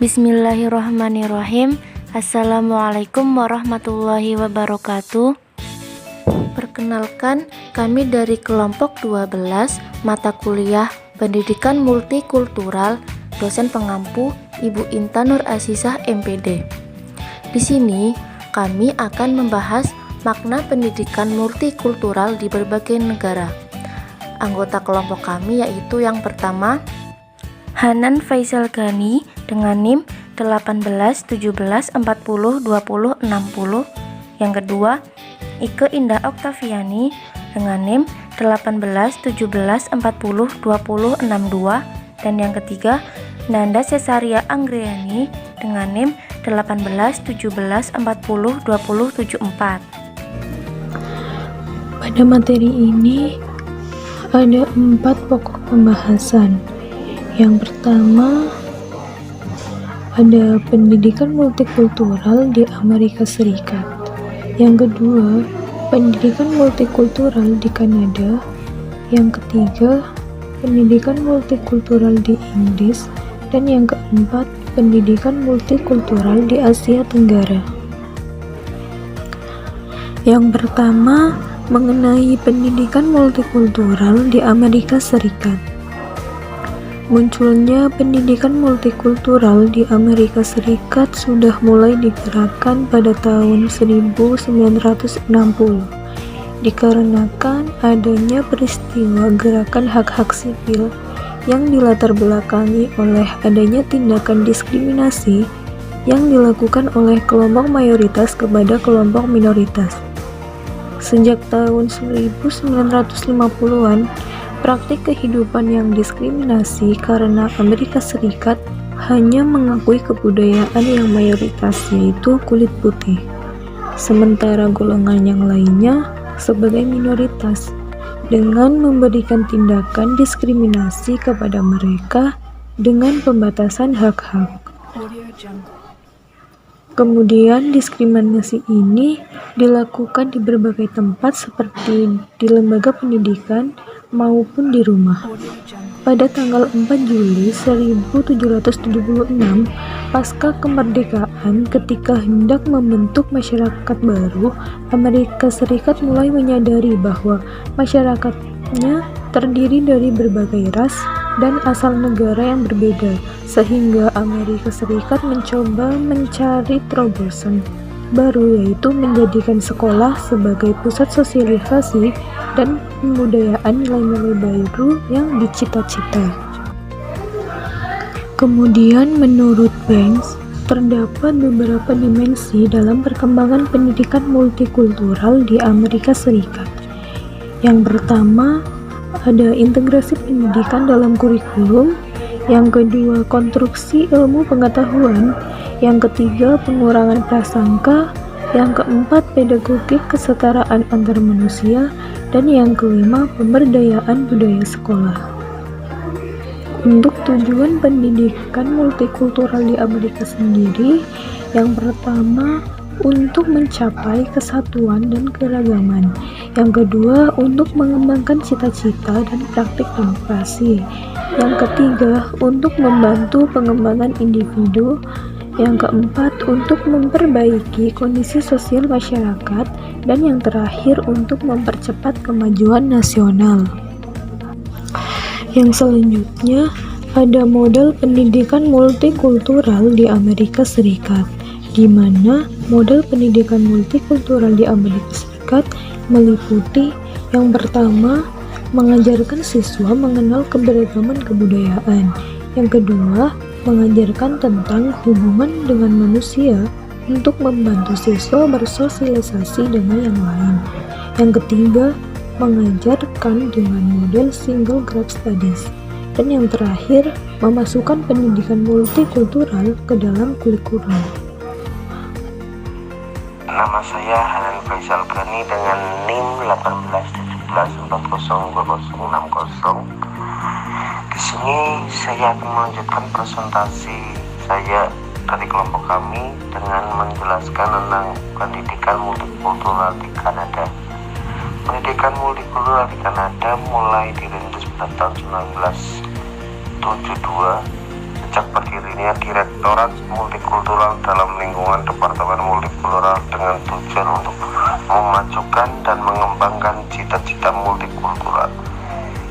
Bismillahirrahmanirrahim. Assalamualaikum warahmatullahi wabarakatuh. Perkenalkan, kami dari kelompok 12 mata kuliah Pendidikan Multikultural, dosen pengampu Ibu Intan Nur Azizah MPD. Di sini kami akan membahas makna pendidikan multikultural di berbagai negara. Anggota kelompok kami yaitu yang pertama Hanan Faisal Ghani dengan NIM 18 17 40 20 60. Yang kedua Ike Indah Oktaviani dengan NIM 18 17 40 20 62. Dan yang ketiga Nanda Cesaria Anggriani dengan NIM 18 17 40 20 74. Pada materi ini ada 4 pokok pembahasan. Yang pertama ada pendidikan multikultural di Amerika Serikat. Yang kedua, pendidikan multikultural di Kanada. Yang ketiga, pendidikan multikultural di Inggris. Dan yang keempat, pendidikan multikultural di Asia Tenggara. Yang pertama, mengenai pendidikan multikultural di Amerika Serikat. Munculnya pendidikan multikultural di Amerika Serikat sudah mulai digerakkan pada tahun 1960 dikarenakan adanya peristiwa gerakan hak-hak sipil yang dilatar belakangi oleh adanya tindakan diskriminasi yang dilakukan oleh kelompok mayoritas kepada kelompok minoritas. Sejak tahun 1950-an, praktik kehidupan yang diskriminasi karena Amerika Serikat hanya mengakui kebudayaan yang mayoritas yaitu kulit putih, sementara golongan yang lainnya sebagai minoritas dengan memberikan tindakan diskriminasi kepada mereka dengan pembatasan hak-hak. Kemudian diskriminasi ini dilakukan di berbagai tempat seperti di lembaga pendidikan maupun di rumah. Pada tanggal 4 Juli 1776 pasca kemerdekaan, ketika hendak membentuk masyarakat baru, Amerika Serikat mulai menyadari bahwa masyarakatnya terdiri dari berbagai ras dan asal negara yang berbeda, sehingga Amerika Serikat mencoba mencari terobosan baru, yaitu menjadikan sekolah sebagai pusat sosialisasi dan pembudayaan nilai-nilai baru yang dicita-cita. Kemudian menurut Banks, terdapat beberapa dimensi dalam perkembangan pendidikan multikultural di Amerika Serikat. Yang pertama, ada integrasi pendidikan dalam kurikulum. Yang kedua, konstruksi ilmu pengetahuan. Yang ketiga, pengurangan prasangka. Yang keempat, pedagogik kesetaraan antar manusia. Dan yang kelima, pemberdayaan budaya sekolah. Untuk tujuan pendidikan multikultural di Amerika sendiri, yang pertama, untuk mencapai kesatuan dan keragaman. Yang kedua, untuk mengembangkan cita-cita dan praktik demokrasi. Yang ketiga, untuk membantu pengembangan individu. Yang keempat, untuk memperbaiki kondisi sosial masyarakat. Dan yang terakhir, untuk mempercepat kemajuan nasional. Yang selanjutnya, ada model pendidikan multikultural di Amerika Serikat, di mana model pendidikan multikultural di Amerika Serikat meliputi yang pertama, mengajarkan siswa mengenal keberagaman kebudayaan. Yang kedua, mengajarkan tentang hubungan dengan manusia untuk membantu siswa bersosialisasi dengan yang lain. Yang ketiga, mengajarkan dengan model single group studies. Dan yang terakhir, memasukkan pendidikan multikultural ke dalam kurikulum. Nama saya Hanan Faisal Ghani dengan NIM 18 17 40 20 60. Di sini saya akan melanjutkan presentasi saya dari kelompok kami dengan menjelaskan tentang pendidikan multikultural di Kanada. Pendidikan multikultural di Kanada mulai dirintis pada tahun 1972 sejak berdirinya Direktorat Multikultural dalam lingkungan Departemen Multikultural dengan tujuan untuk memajukan dan mengembangkan cita-cita multikultural,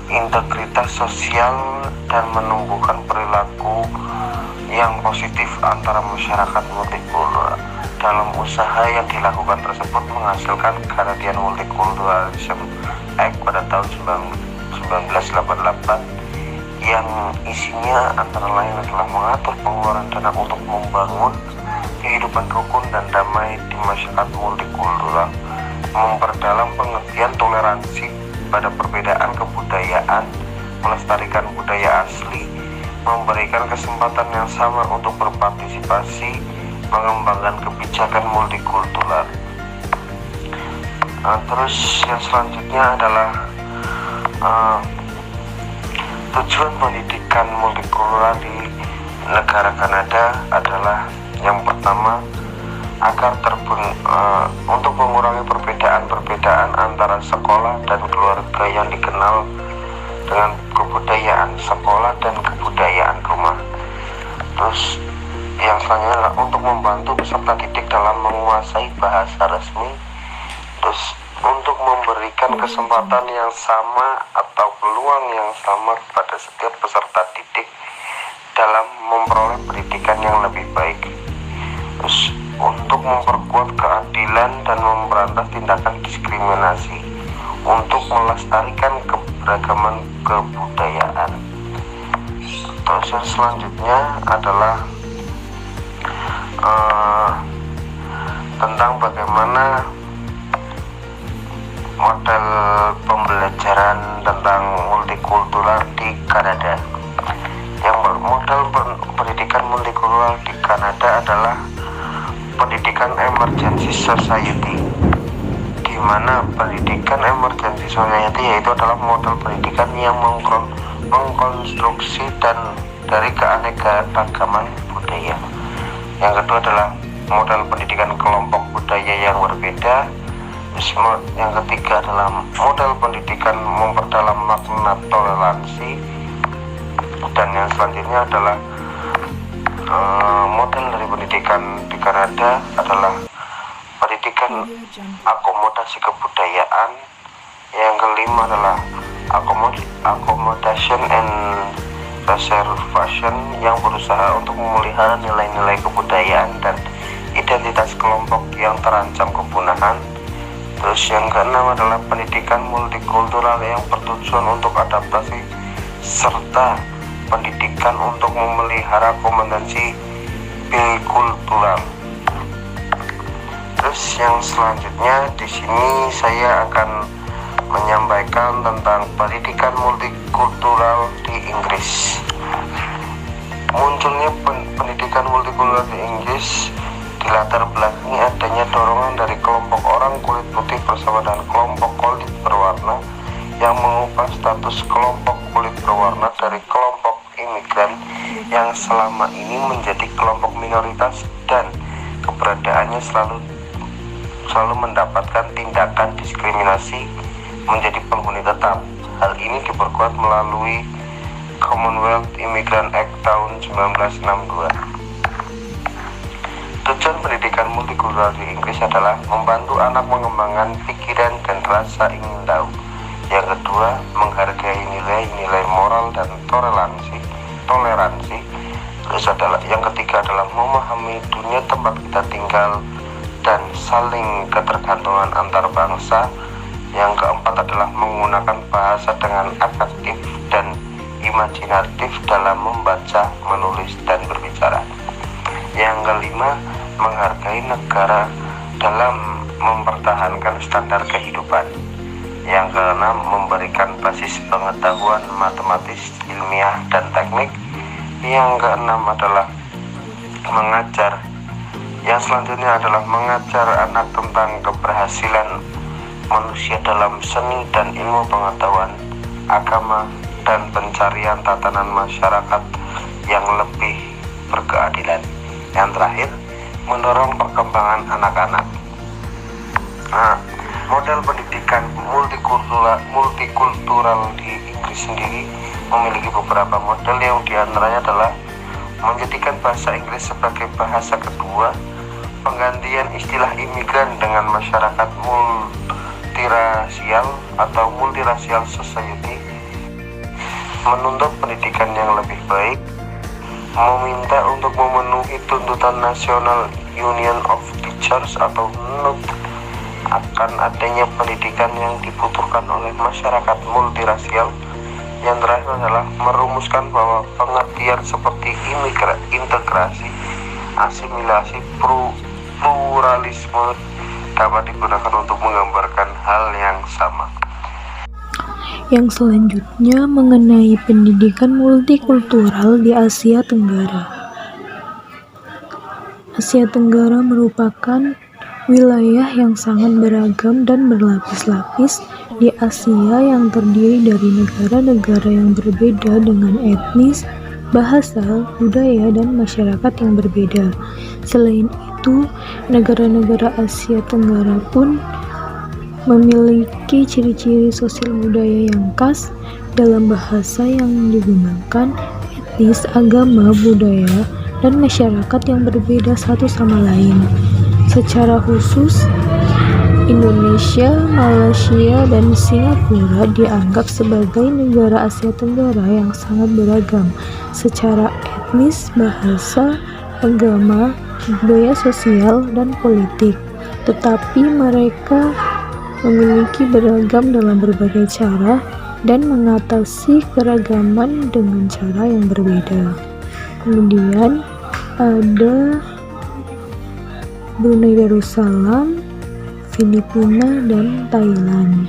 integritas sosial, dan menumbuhkan perilaku yang positif antara masyarakat multikultural. Dalam usaha yang dilakukan tersebut menghasilkan Canadian Multiculturalism Act pada tahun 1988 yang isinya antara lain adalah mengatur pengeluaran dana untuk membangun kehidupan rukun dan damai di masyarakat multikultural, memperdalam pengertian toleransi pada perbedaan kebudayaan, melestarikan budaya asli, memberikan kesempatan yang sama untuk berpartisipasi, mengembangkan kebijakan multikultural. Terus yang selanjutnya adalah tujuan pendidikan multikultural di negara Kanada adalah yang pertama agar untuk mengurangi perbedaan-perbedaan antara sekolah dan keluarga yang dikenal dengan kebudayaan sekolah dan kebudayaan rumah. Terus yang selanjutnya adalah untuk membantu peserta didik dalam menguasai bahasa resmi. Terus untuk memberikan kesempatan yang sama atau peluang yang sama kepada setiap peserta didik dalam memperoleh pendidikan yang lebih baik. Terus untuk memperkuat keadilan dan memberantas tindakan diskriminasi, untuk melestarikan keberagaman kebudayaan. Terus yang selanjutnya adalah tentang bagaimana model pembelajaran tentang multikultural di Kanada. Yang model pendidikan multikultural di Kanada adalah pendidikan emergency society, di mana pendidikan emergency society yaitu adalah model pendidikan yang mengkonstruksi dan dari keanekaragaman budaya. Yang kedua adalah model pendidikan kelompok budaya yang berbeda. Yang ketiga adalah model pendidikan memperdalam makna toleransi, dan yang selanjutnya adalah model dari pendidikan di Kanada adalah pendidikan akomodasi kebudayaan. Yang kelima adalah accommodation and preservation yang berusaha untuk memelihara nilai-nilai kebudayaan dan identitas kelompok yang terancam kepunahan. Terus yang keenam adalah pendidikan multikultural yang bertujuan untuk adaptasi serta pendidikan untuk memelihara kompetensi bikultural. Terus yang selanjutnya di sini saya akan menyampaikan tentang pendidikan multikultural di Inggris. Munculnya pendidikan multikultural di Inggris dilatar belakangi adanya dorongan dari kelompok orang kulit putih bersama dengan kelompok kulit berwarna yang mengubah status kelompok kulit berwarna dari kelompok imigran yang selama ini menjadi kelompok minoritas dan keberadaannya selalu mendapatkan tindakan diskriminasi menjadi penghuni tetap. Hal ini diperkuat melalui Commonwealth Immigrant Act tahun 1962. Tujuan pendidikan multikultural di Inggris adalah membantu anak mengembangkan pikiran dan rasa ingin tahu. Yang kedua, menghargai nilai-nilai moral dan toleransi. Terus yang ketiga adalah memahami dunia tempat kita tinggal dan saling ketergantungan antar bangsa. Yang keempat adalah menggunakan bahasa dengan efektif dan imajinatif dalam membaca, menulis, dan berbicara. Yang kelima, menghargai negara dalam mempertahankan standar kehidupan. Yang keenam, memberikan basis pengetahuan matematis, ilmiah, dan teknik. Yang keenam adalah mengajar. Yang selanjutnya adalah mengajar anak tentang keberhasilan manusia dalam seni dan ilmu pengetahuan, agama, dan pencarian tatanan masyarakat yang lebih berkeadilan. Yang terakhir, mendorong perkembangan anak-anak. Model pendidikan multikultural di Inggris sendiri memiliki beberapa model yang diantaranya adalah menjadikan bahasa Inggris sebagai bahasa kedua, penggantian istilah imigran dengan masyarakat multirasial atau multirasial society, menuntut pendidikan yang lebih baik, meminta untuk memenuhi tuntutan National Union of Teachers atau NUT akan adanya pendidikan yang dibutuhkan oleh masyarakat multirasial. Yang terakhir adalah merumuskan bahwa pengertian seperti integrasi, asimilasi, pluralisme dapat digunakan untuk menggambarkan hal yang sama. Yang selanjutnya mengenai pendidikan multikultural di Asia Tenggara. Asia Tenggara merupakan wilayah yang sangat beragam dan berlapis-lapis di Asia yang terdiri dari negara-negara yang berbeda dengan etnis, bahasa, budaya, dan masyarakat yang berbeda. Selain itu, negara-negara Asia Tenggara pun memiliki ciri-ciri sosial budaya yang khas dalam bahasa yang digunakan, etnis, agama, budaya, dan masyarakat yang berbeda satu sama lain. Secara khusus, Indonesia, Malaysia, dan Singapura dianggap sebagai negara Asia Tenggara yang sangat beragam secara etnis, bahasa, agama, budaya sosial, dan politik. Tetapi mereka memiliki beragam dalam berbagai cara dan mengatasi keragaman dengan cara yang berbeda. Kemudian ada Brunei Darussalam, Filipina, dan Thailand.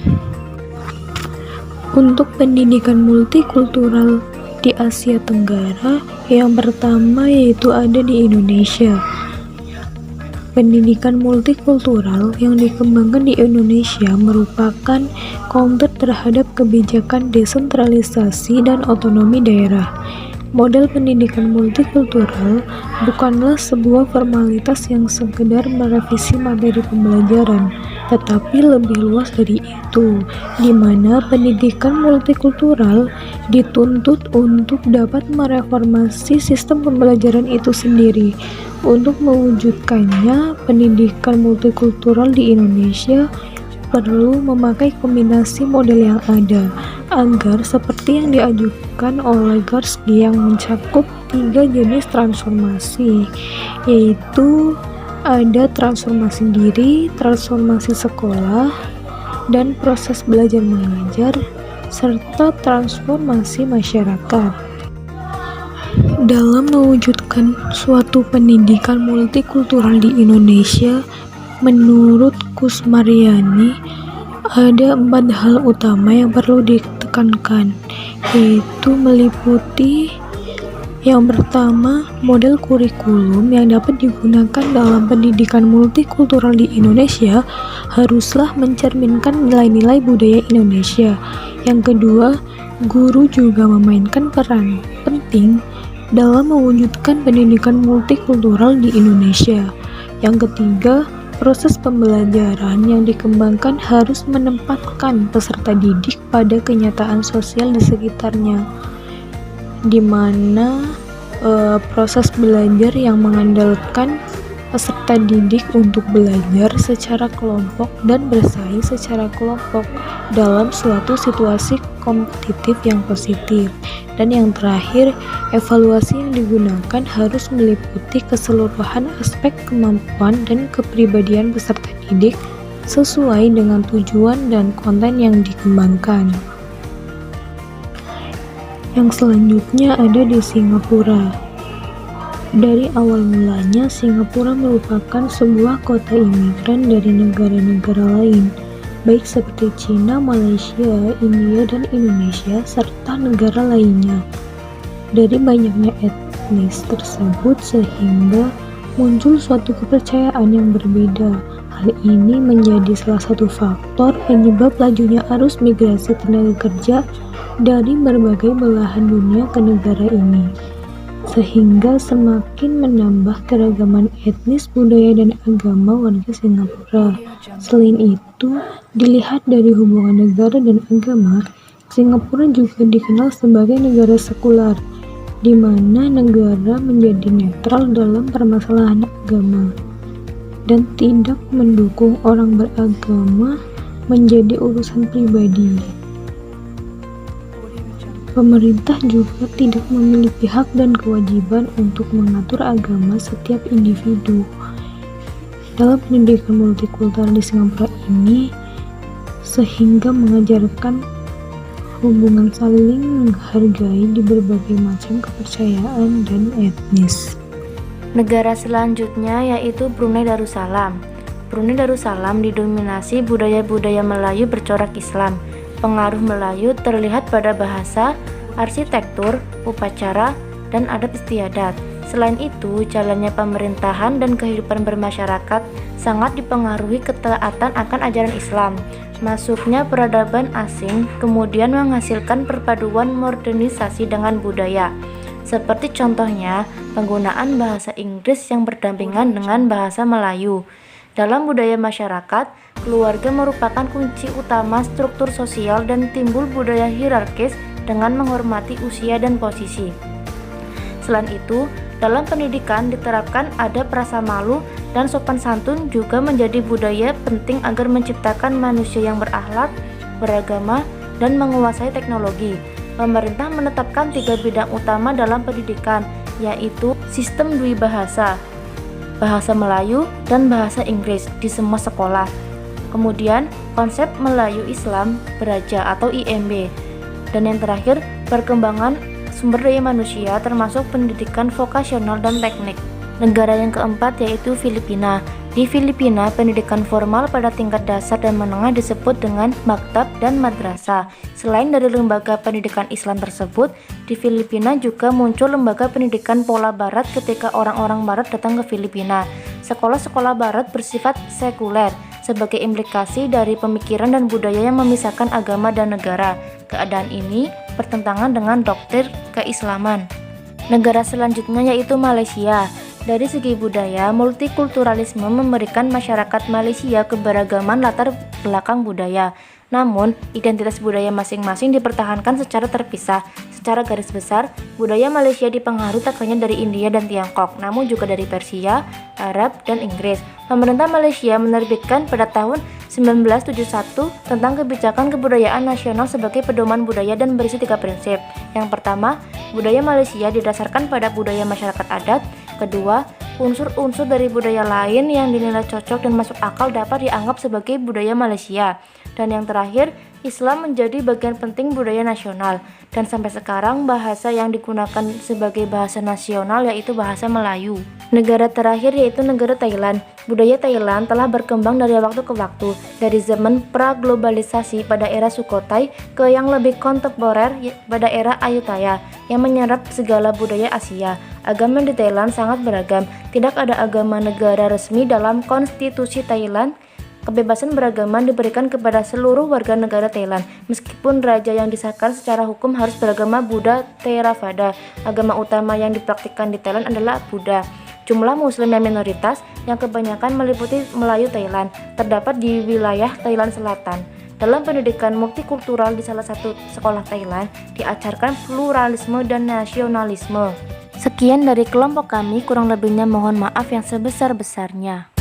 Untuk pendidikan multikultural di Asia Tenggara, yang pertama yaitu ada di Indonesia. Pendidikan multikultural yang dikembangkan di Indonesia merupakan counter terhadap kebijakan desentralisasi dan otonomi daerah. Model pendidikan multikultural bukanlah sebuah formalitas yang sekedar merevisi materi pembelajaran, tetapi lebih luas dari itu, di mana pendidikan multikultural dituntut untuk dapat mereformasi sistem pembelajaran itu sendiri. Untuk mewujudkannya, pendidikan multikultural di Indonesia perlu memakai kombinasi model yang ada, agar seperti yang diajukan oleh Gursky yang mencakup 3 jenis transformasi, yaitu ada transformasi diri, transformasi sekolah, dan proses belajar mengajar, serta transformasi masyarakat. Dalam mewujudkan suatu pendidikan multikultural di Indonesia, menurut Kusmaryani, ada 4 hal utama yang perlu ditekankan, yaitu meliputi yang pertama, model kurikulum yang dapat digunakan dalam pendidikan multikultural di Indonesia haruslah mencerminkan nilai-nilai budaya Indonesia. Yang kedua, guru juga memainkan peran penting dalam mewujudkan pendidikan multikultural di Indonesia. Yang ketiga, proses pembelajaran yang dikembangkan harus menempatkan peserta didik pada kenyataan sosial di sekitarnya, di mana proses belajar yang mengandalkan peserta didik untuk belajar secara kelompok dan bersaing secara kelompok dalam suatu situasi kompetitif yang positif. Dan yang terakhir, evaluasi yang digunakan harus meliputi keseluruhan aspek kemampuan dan kepribadian peserta didik sesuai dengan tujuan dan konten yang dikembangkan. Yang selanjutnya ada di Singapura. Dari awal mulanya, Singapura merupakan sebuah kota imigran dari negara-negara lain, baik seperti Cina, Malaysia, India, dan Indonesia, serta negara lainnya. Dari banyaknya etnis tersebut sehingga muncul suatu kepercayaan yang berbeda. Hal ini menjadi salah satu faktor penyebab lajunya arus migrasi tenaga kerja dari berbagai belahan dunia ke negara ini, sehingga semakin menambah keragaman etnis, budaya, dan agama warga Singapura. Selain itu, dilihat dari hubungan negara dan agama, Singapura juga dikenal sebagai negara sekular, di mana negara menjadi netral dalam permasalahan agama dan tidak mendukung orang beragama menjadi urusan pribadi. Pemerintah juga tidak memiliki hak dan kewajiban untuk mengatur agama setiap individu. Dalam pendidikan multikultural di Singapura ini, sehingga mengajarkan hubungan saling menghargai di berbagai macam kepercayaan dan etnis. Negara selanjutnya yaitu Brunei Darussalam. Brunei Darussalam didominasi budaya-budaya Melayu bercorak Islam. Pengaruh Melayu terlihat pada bahasa, arsitektur, upacara, dan adat istiadat. Selain itu, jalannya pemerintahan dan kehidupan bermasyarakat sangat dipengaruhi ketaatan akan ajaran Islam. Masuknya peradaban asing kemudian menghasilkan perpaduan modernisasi dengan budaya. Seperti contohnya, penggunaan bahasa Inggris yang berdampingan dengan bahasa Melayu. Dalam budaya masyarakat, keluarga merupakan kunci utama struktur sosial dan timbul budaya hierarkis dengan menghormati usia dan posisi. Selain itu, dalam pendidikan diterapkan ada rasa malu dan sopan santun juga menjadi budaya penting agar menciptakan manusia yang berakhlak, beragama, dan menguasai teknologi. Pemerintah menetapkan 3 bidang utama dalam pendidikan, yaitu sistem dwibahasa, bahasa Melayu, dan bahasa Inggris di semua sekolah. Kemudian, konsep Melayu Islam Beraja atau IMB. Dan yang terakhir, perkembangan sumber daya manusia termasuk pendidikan vokasional dan teknik. Negara yang keempat yaitu Filipina. Di Filipina, pendidikan formal pada tingkat dasar dan menengah disebut dengan maktab dan madrasah. Selain dari lembaga pendidikan Islam tersebut, di Filipina juga muncul lembaga pendidikan pola barat ketika orang-orang barat datang ke Filipina. Sekolah-sekolah barat bersifat sekuler sebagai implikasi dari pemikiran dan budaya yang memisahkan agama dan negara. Keadaan ini bertentangan dengan doktrin keislaman. Negara selanjutnya yaitu Malaysia. Dari segi budaya, multikulturalisme memberikan masyarakat Malaysia keberagaman latar belakang budaya. Namun, identitas budaya masing-masing dipertahankan secara terpisah. Secara garis besar, budaya Malaysia dipengaruhi tak hanya dari India dan Tiongkok, namun juga dari Persia, Arab, dan Inggris. Pemerintah Malaysia menerbitkan pada tahun 1971 tentang kebijakan kebudayaan nasional sebagai pedoman budaya dan berisi 3 prinsip. Yang pertama, budaya Malaysia didasarkan pada budaya masyarakat adat. Kedua, unsur-unsur dari budaya lain yang dinilai cocok dan masuk akal dapat dianggap sebagai budaya Malaysia. Dan yang terakhir, Islam menjadi bagian penting budaya nasional. Dan sampai sekarang bahasa yang digunakan sebagai bahasa nasional yaitu bahasa Melayu. Negara terakhir yaitu negara Thailand. Budaya Thailand telah berkembang dari waktu ke waktu, dari zaman pra-globalisasi pada era Sukhothai ke yang lebih kontemporer pada era Ayutthaya yang menyerap segala budaya Asia. Agama di Thailand sangat beragam, tidak ada agama negara resmi dalam konstitusi Thailand. Kebebasan beragama diberikan kepada seluruh warga negara Thailand, meskipun raja yang disahkan secara hukum harus beragama Buddha Theravada. Agama utama yang dipraktikkan di Thailand adalah Buddha. Jumlah Muslim yang minoritas, yang kebanyakan meliputi Melayu Thailand, terdapat di wilayah Thailand Selatan. Dalam pendidikan multikultural di salah satu sekolah Thailand, diajarkan pluralisme dan nasionalisme. Sekian dari kelompok kami, kurang lebihnya mohon maaf yang sebesar-besarnya.